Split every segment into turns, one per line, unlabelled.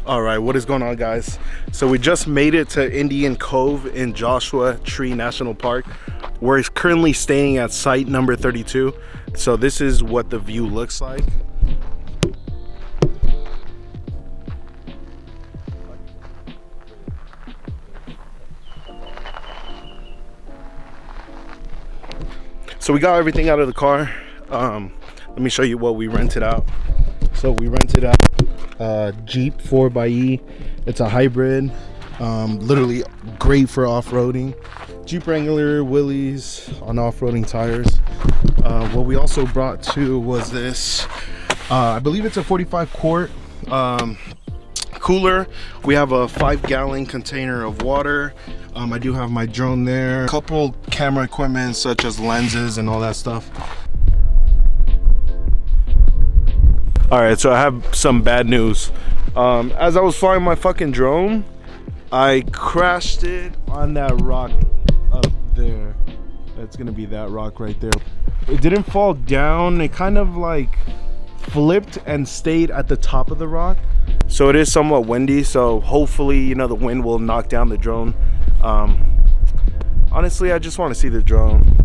All right, what is going on, guys? So we just made it to Indian Cove in Joshua Tree National Park. We're currently staying at site number 32. So this is what the view looks like. So we got everything out of the car. Let me show you what we rented out. So we rented out a Jeep 4xe. It's a hybrid, literally great for off-roading. Jeep Wrangler Willys on off-roading tires. What we also brought too was this, I believe it's a 45 quart cooler. We have a 5-gallon container of water. I do have my drone there, a couple camera equipment such as lenses and all that stuff. All right, so I have some bad news. As I was flying my fucking drone, I crashed it on that rock up there. That's gonna be that rock right there. It didn't fall down. It kind of like flipped and stayed at the top of the rock. So it is somewhat windy, so hopefully, you know, the wind will knock down the drone. Honestly, I just want to see the drone.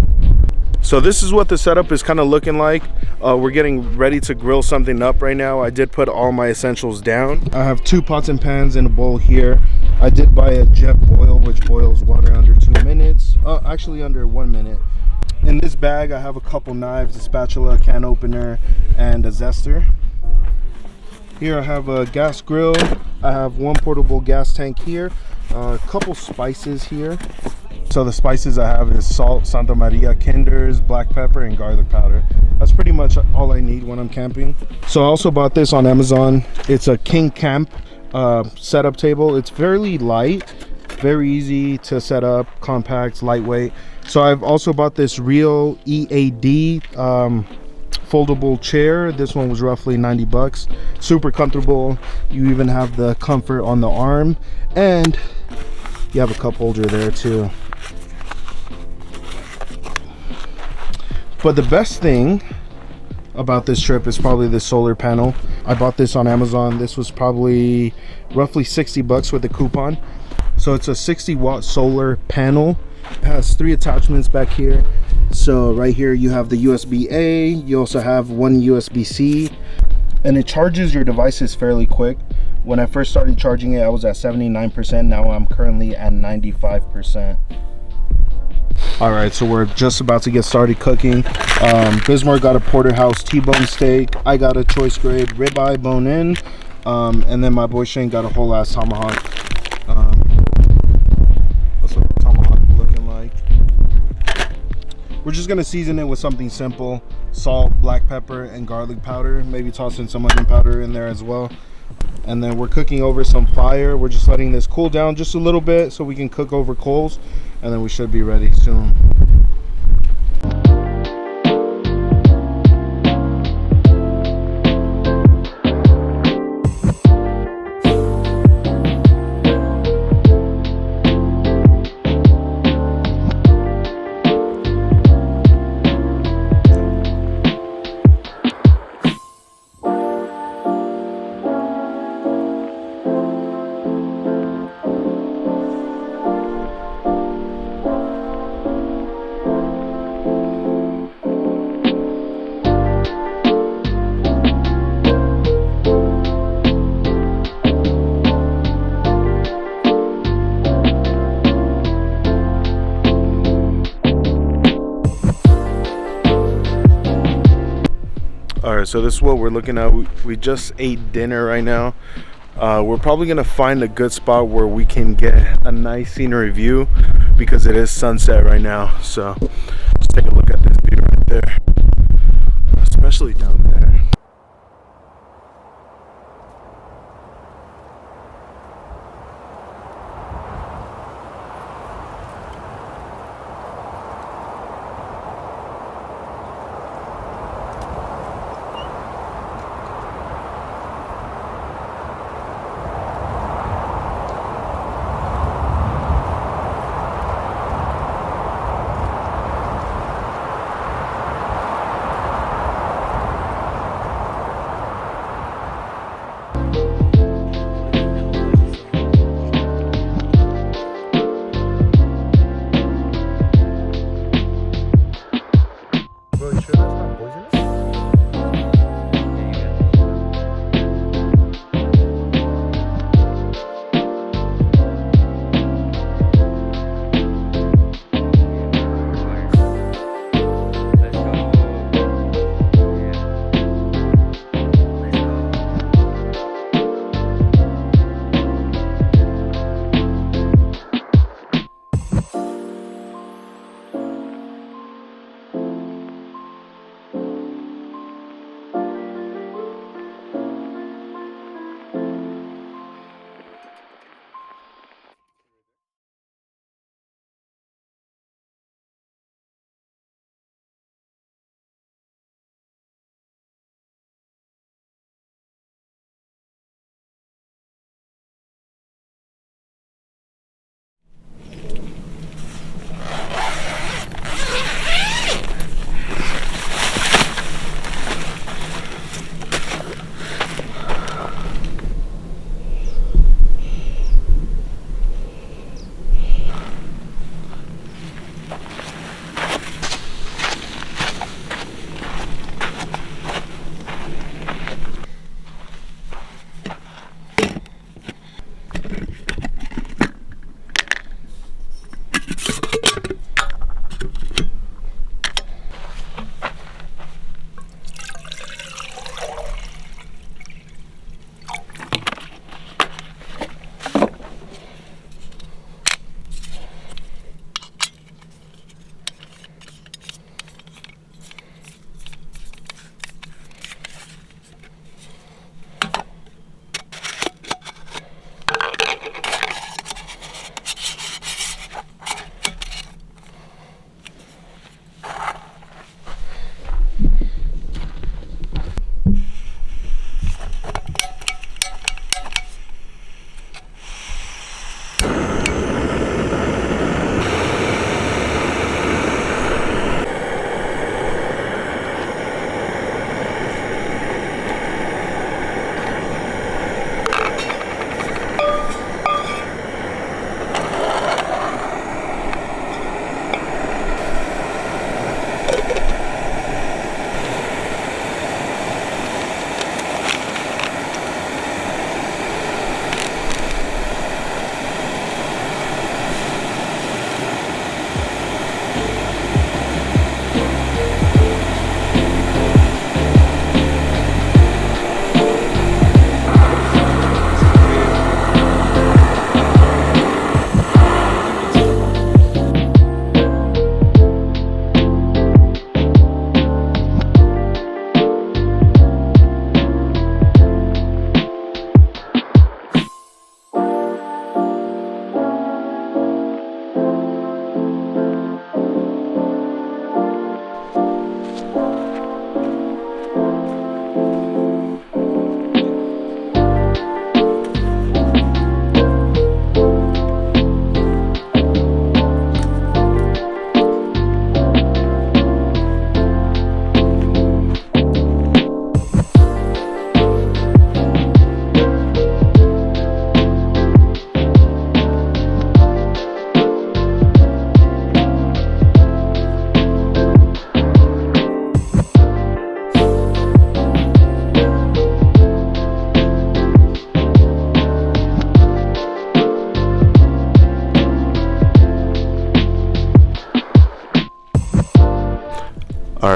So this is what the setup is kind of looking like. We're getting ready to grill something up right now. I did put all my essentials down. I have 2 pots and pans in a bowl here. I did buy a jet boil, which boils water under 2 minutes. Actually under 1 minute. In this bag, I have a couple knives, a spatula, a can opener, and a zester. Here I have a gas grill. I have 1 portable gas tank here. A couple spices here. So the spices I have is salt, Santa Maria, Kinders, black pepper, and garlic powder. That's pretty much all I need when I'm camping. So I also bought this on Amazon. It's a King Camp setup table. It's fairly light, very easy to set up, compact, lightweight. So I've also bought this Real EAD foldable chair. This one was roughly 90 bucks. Super comfortable. You even have the comfort on the arm, and you have a cup holder there too. But the best thing about this trip is probably the solar panel. I bought this on Amazon. This was probably roughly 60 bucks with a coupon. So it's a 60-watt solar panel. It has 3 attachments back here. So right here you have the USB-A. You also have 1 USB-C. And it charges your devices fairly quick. When I first started charging it, I was at 79%. Now I'm currently at 95%. All right, so we're just about to get started cooking. Bismarck got a porterhouse T-bone steak. I got a choice grade ribeye bone in, and then my boy Shane got a whole ass tomahawk. That's what the tomahawk looking like. We're just gonna season it with something simple: salt, black pepper, and garlic powder. Maybe toss in some onion powder in there as well. And then we're cooking over some fire. We're just letting this cool down just a little bit so we can cook over coals, and then we should be ready soon. All right, so this is what we're looking at. We just ate dinner right now. We're probably gonna find a good spot where we can get a nice scenery view because it is sunset right now. So let's take a look at this view right there, especially down there.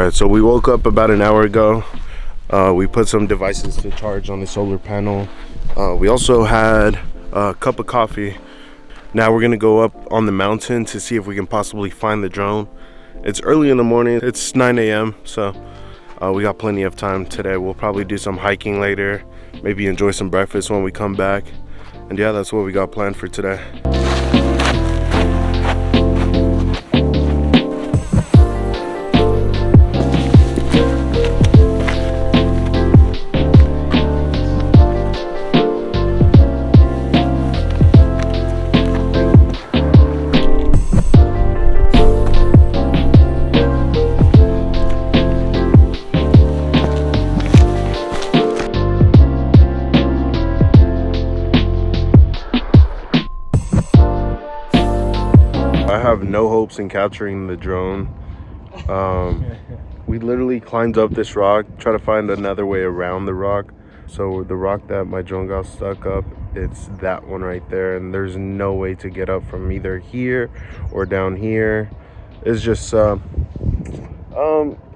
right, so we woke up about an hour ago. We put some devices to charge on the solar panel. We also had a cup of coffee. Now we're gonna go up on the mountain to see if we can possibly find the drone. It's early in the morning, it's 9 a.m. so we got plenty of time today. We'll probably do some hiking later, maybe enjoy some breakfast when we come back. And yeah, that's what we got planned for today. I have no hopes in capturing the drone. We literally climbed up this rock, try to find another way around the rock. So the rock that my drone got stuck up, it's that one right there, and there's no way to get up from either here or down here. It's just I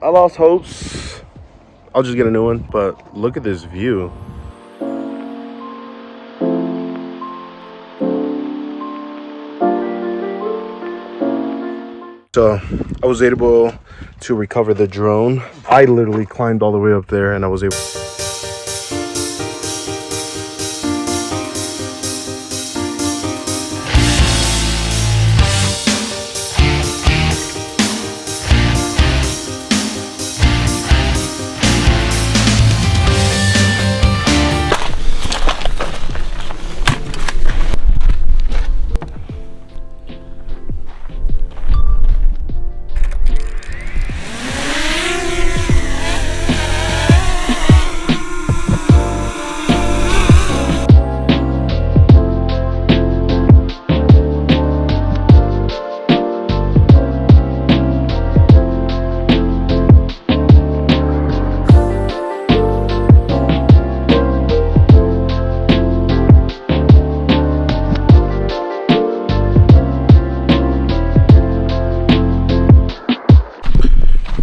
lost hopes. I'll just get a new one. But look at this view. So I was able to recover the drone. I literally climbed all the way up there and I was able.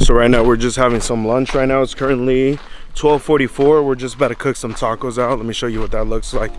So right now we're just having some lunch right now. It's currently 12:44. We're just about to cook some tacos out. Let me show you what that looks like.